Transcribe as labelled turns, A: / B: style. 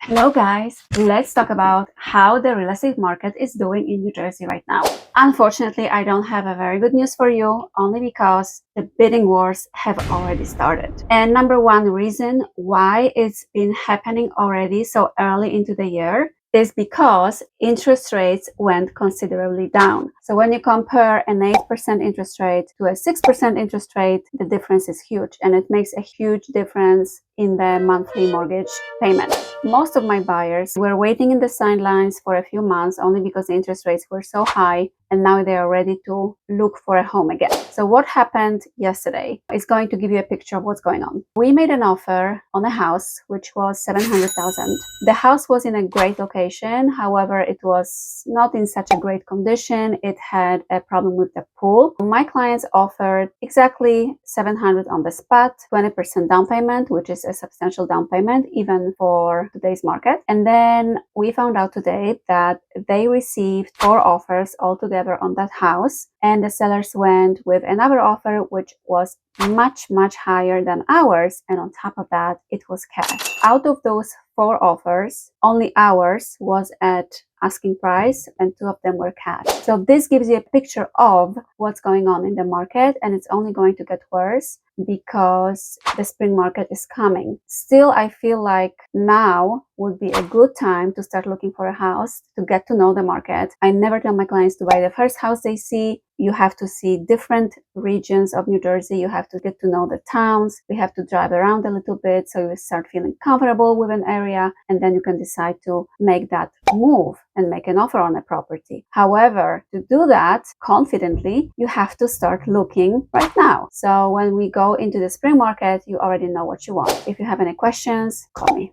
A: Hello guys, let's talk about how the real estate market is doing in New Jersey right now. Unfortunately, I don't have a very good news for you, only because the bidding wars have already started. And number one reason why it's been happening already so early into the year is because interest rates went considerably down. So when you compare an 8% interest rate to a 6% interest rate, the difference is huge, and it makes a huge difference in the monthly mortgage payment. Most of my buyers were waiting in the sidelines for a few months only because the interest rates were so high, and now they are ready to look for a home again. So what happened yesterday is going to give you a picture of what's going on. We made an offer on a house which was $700,000. The house was in a great location, however, it was not in such a great condition. It had a problem with the pool. My clients offered exactly $700,000 on the spot, 20% down payment, which is a substantial down payment even for today's market. And then we found out today that they received 4 offers altogether on that house, and the sellers went with another offer which was much higher than ours, and on top of that it was cash. Out of those 4 offers, only ours was at asking price and 2 of them were cash. So this gives you a picture of what's going on in the market, and it's only going to get worse because the spring market is coming. Still, I feel like now would be a good time to start looking for a house, to get to know the market. I never tell my clients to buy the first house they see. You have to see different regions of New Jersey. You have to get to know the towns. We have to drive around a little bit so you start feeling comfortable with an area, and then you can decide to make that move and make an offer on a property. However, to do that confidently, you have to start looking right now. So when we go into the spring market, you already know what you want. If you have any questions, call me.